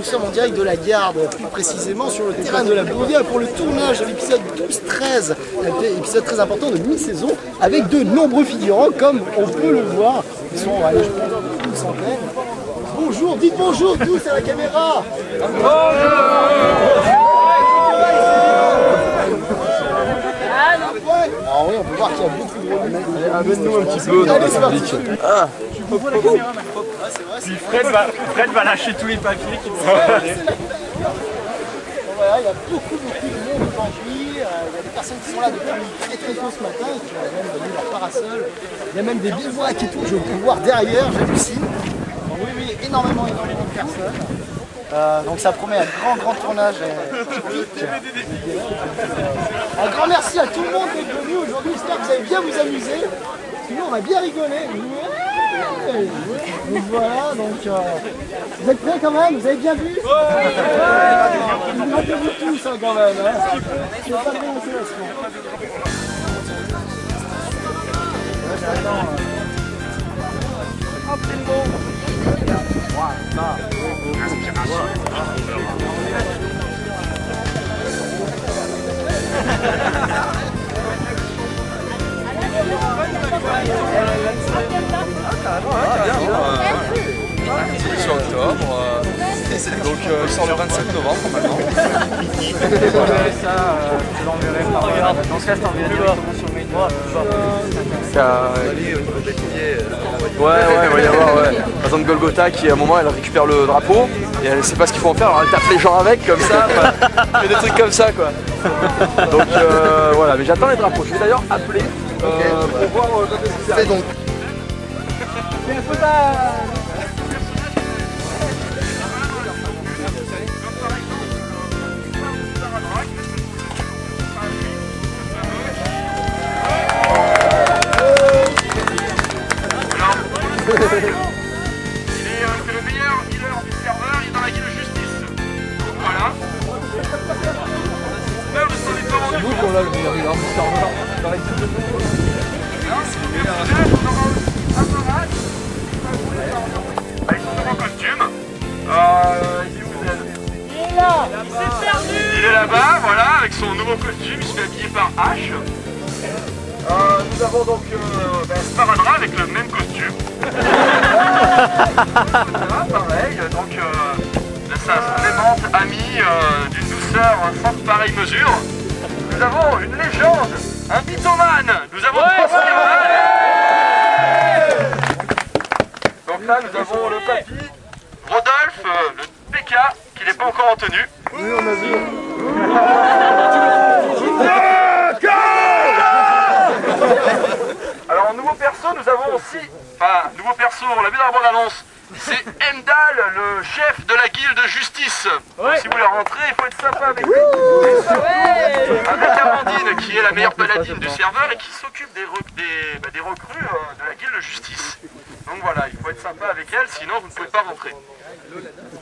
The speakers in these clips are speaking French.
nous sommes en direct de la Garde, plus précisément sur le terrain de la Bouvière pour le tournage de l'épisode 12-13, épisode très important de mi-saison, avec de nombreux figurants, comme on peut le voir. Ils sont, allez, je pense, une centaine. Bonjour, dites bonjour tous à la caméra. Alors oui, on peut voir qu'il y a beaucoup de rôles. Amène-nous un petit peu dans le public. Ah. Puis Fred va lâcher tous les papiers qui vont Voilà, il y a beaucoup de monde aujourd'hui. Il y a des personnes qui sont là depuis très tôt ce matin, qui ont même donné leur parasol. Il y a même des bivouacs et tout, je peux voir derrière, j'hallucine. Oui, énormément de personnes. Donc ça promet un grand tournage typique. Un grand merci à tout le monde d'être venu aujourd'hui, j'espère que vous allez bien vous amuser. Sinon on va bien rigoler. Donc voilà, donc vous êtes prêts quand même? Vous avez bien vu? Rappelez-vous tous hein, quand même. Hein. C'est pas bien intéressant. Sur octobre. Donc il sort le 27 novembre normalement. ça, je l'enverrai par regard. Dans ce cas, je t'enverrai directement sur le mail. Ouais, il va y avoir par exemple Golgotha qui à un moment elle récupère le drapeau et elle sait pas ce qu'il faut en faire, alors elle tape les gens avec comme ça, fait des trucs comme ça quoi. Donc voilà, mais j'attends les drapeaux. Je vais d'ailleurs appeler pour voir quand est-ce que c'est. Donc. C'est le meilleur healer du serveur, il est dans la guilde de justice. Donc voilà. Là, le son est pas rendu. C'est vous qu'on a le meilleur healer du serveur. Avec son nouveau costume. Il est où elle? Il est là. Il s'est perdu. Il est là-bas, voilà, avec son nouveau costume, il se fait habiller par H. Nous avons donc Sparadra avec le même costume. Voilà, pareil, donc sa aimante amie d'une douceur sans pareille mesure. Nous avons une légende, un mythomane. Nous avons trois Spiral. Donc là nous avons le papy, Rodolphe, le PK qui n'est pas encore en tenue. Oui, on a vu. Alors en nouveau perso, nous avons aussi, nouveau perso, on l'a vu dans la bande-annonce, c'est Emdal, le chef de la guilde de justice. Donc, si vous voulez rentrer, il faut être sympa avec lui. Avec Amandine, qui est la meilleure paladine du serveur et qui s'occupe des recrues de la guilde de justice. Donc voilà, il faut être sympa avec elle, sinon vous ne pouvez pas rentrer.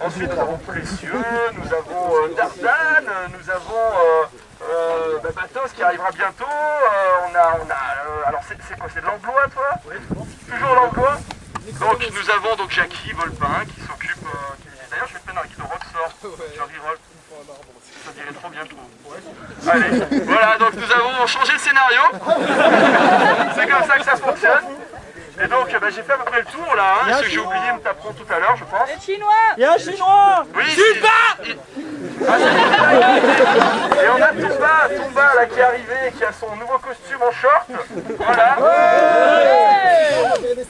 Ensuite, nous avons Précieux, nous avons Dardane, nous avons Batos qui arrivera bientôt. Alors c'est quoi? C'est de l'emploi, toi? Oui. Toujours l'emploi. Donc nous avons donc Jackie Volpin qui s'occupe. D'ailleurs, je vais te mettre dans l'équipe de Rocksort. Je reroll. Ça dirait trop bien, je trouve. Allez, voilà, donc nous avons changé le scénario. C'est comme ça que ça fonctionne. Et donc j'ai fait à peu près le tour là, hein. Ceux que j'ai oublié me taperont tout à l'heure, je pense. Il y a un chinois. Oui, et on a Tomba là qui est arrivé, qui a son nouveau costume en short. Voilà.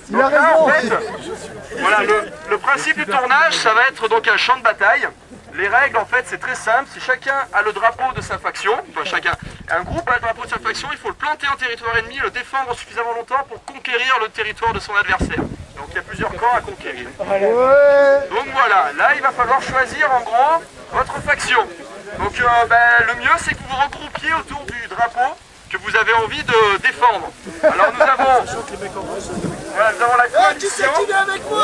Donc là, en fait, voilà, le principe du tournage, ça va être donc un champ de bataille. Les règles, en fait, c'est très simple. Si chacun a le drapeau de sa faction, un groupe a le drapeau de sa faction, il faut le planter en territoire ennemi et le défendre suffisamment longtemps pour conquérir le territoire de son adversaire. Donc il y a plusieurs camps à conquérir. Donc voilà, là il va falloir choisir en gros votre faction. Donc le mieux c'est que vous vous regroupiez autour du drapeau que vous avez envie de défendre. Alors nous avons la Qui c'est qui vient avec moi?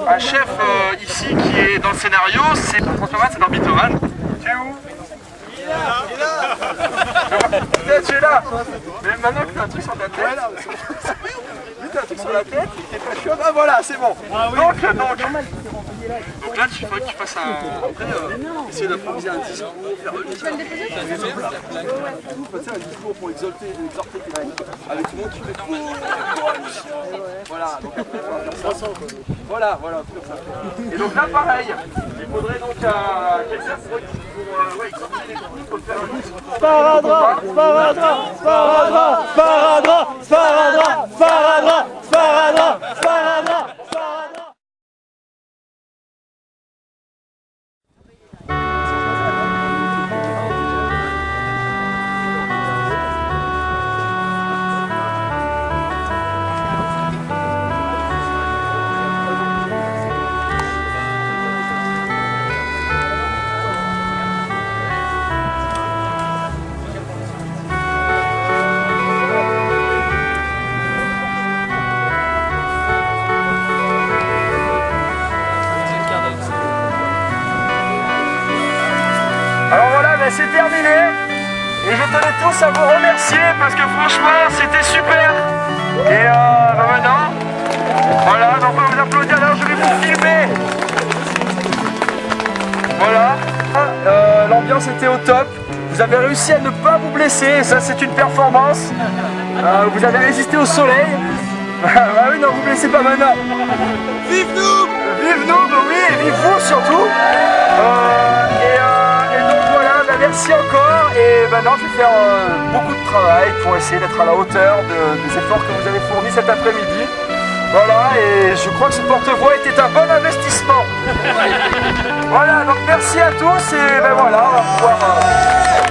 Un chef ici qui est dans le scénario, c'est dans Mythoman. Tu es où? Il est là. tu es là. Mais maintenant que t'as un truc sur ta tête, t'as un truc sur la tête, t'es pas chaud, ah voilà, c'est bon. Donc là, il faut que tu fasses un... Après, essayer d'improviser un discours, faire un discours pour exhorter tes troupes, avec tout le monde qui fait voilà, donc après, il va faire ça. Voilà, tout comme ça. Et donc là, pareil, il faudrait donc quelqu'un pour exhorter les troupes, pour faire un discours. Sparadrap, sparadrap, sparadrap, sparadrap, sparadrap, sparadrap, sparadrap, sparadrap, sparadrap. Alors voilà, ben c'est terminé. Et je tenais tous à vous remercier parce que franchement, c'était super. Et ben maintenant, voilà, donc on va vous applaudir. Alors je vais vous filmer. Voilà, l'ambiance était au top. Vous avez réussi à ne pas vous blesser, ça c'est une performance. Vous avez résisté au soleil. Ah oui, non, vous blessez pas maintenant. Vive nous! Vive nous, oui, et vive vous surtout. Et donc voilà, ben merci encore. Et maintenant, je vais faire beaucoup de travail pour essayer d'être à la hauteur des efforts que vous avez fournis cet après-midi. Voilà, et je crois que ce porte-voix était un bon investissement. Voilà, donc merci à tous et ben voilà, on va pouvoir...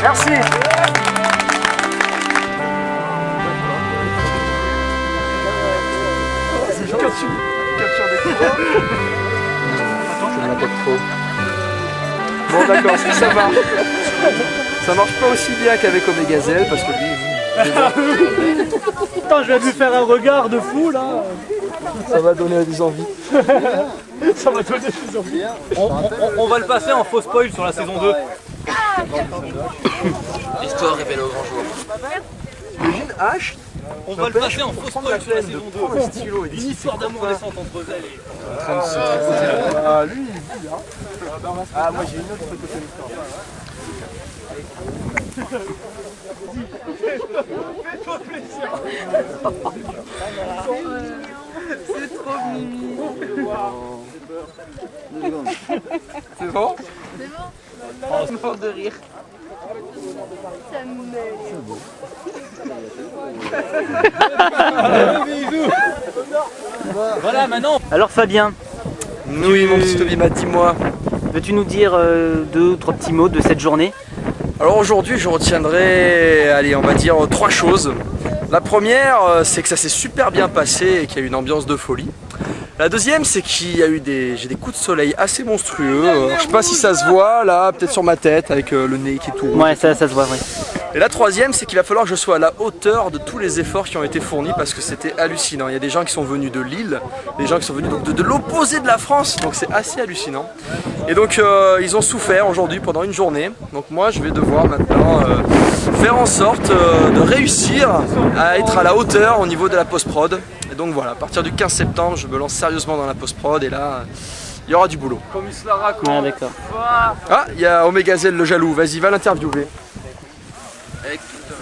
merci. Bon d'accord, si ça marche. Ça marche pas aussi bien qu'avec Omegazelle parce que lui... Putain, je viens de lui faire un regard de fou là. Ça va donner des envies. Ça va donner des envies. On va le passer en faux spoil sur la saison 2. L'histoire révèle au grand jour. Imagine H. On va le passer en faux spoil sur la saison 2. Une histoire d'amour naissante entre elle et... Ah lui il dit hein. Ah moi j'ai une autre photo comme ça. Fais-toi plaisir. C'est trop mimi. C'est bon? C'est bon. Je me fous de rire. Ça me met. Voilà, maintenant. Alors Fabien, Oui mon petit Tobimat, dis-moi. veux-tu nous dire 2 ou 3 petits mots de cette journée? Alors aujourd'hui je retiendrai, allez on va dire 3 choses. La première c'est que ça s'est super bien passé et qu'il y a eu une ambiance de folie. La deuxième c'est qu'il y a eu j'ai des coups de soleil assez monstrueux. Alors, je sais pas si ça se voit là, peut-être sur ma tête avec le nez qui est tout rouge. Ouais, ça se voit, ouais. Et la troisième c'est qu'il va falloir que je sois à la hauteur de tous les efforts qui ont été fournis parce que c'était hallucinant. Il y a des gens qui sont venus de Lille, des gens qui sont venus donc de l'opposé de la France, donc c'est assez hallucinant. Et donc ils ont souffert aujourd'hui pendant une journée. Donc moi je vais devoir maintenant faire en sorte de réussir à être à la hauteur au niveau de la post-prod. Et donc voilà, à partir du 15 septembre je me lance sérieusement dans la post-prod et là il y aura du boulot. Comme il se la raconte. Ah d'accord. Ah, il y a Omegazelle le jaloux, vas-y va l'interviewer.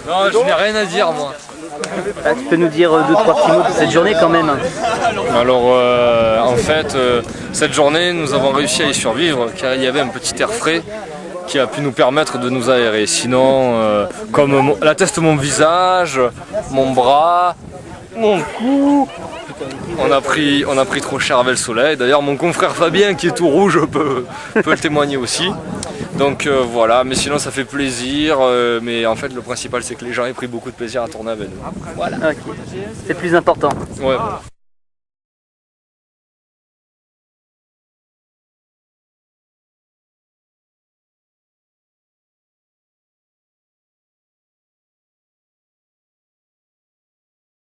Non, je n'ai rien à dire moi. Ah, tu peux nous dire 2 ou 3 petits mots de cette journée quand même? Alors en fait, cette journée nous avons réussi à y survivre car il y avait un petit air frais qui a pu nous permettre de nous aérer. Sinon, comme l'atteste mon visage, mon bras, mon cou, on a pris trop cher avec le soleil. D'ailleurs mon confrère Fabien qui est tout rouge peut le témoigner aussi. Donc voilà, mais sinon ça fait plaisir, mais en fait le principal c'est que les gens aient pris beaucoup de plaisir à tourner avec nous. Voilà. Ok. C'est le plus important. Ouais.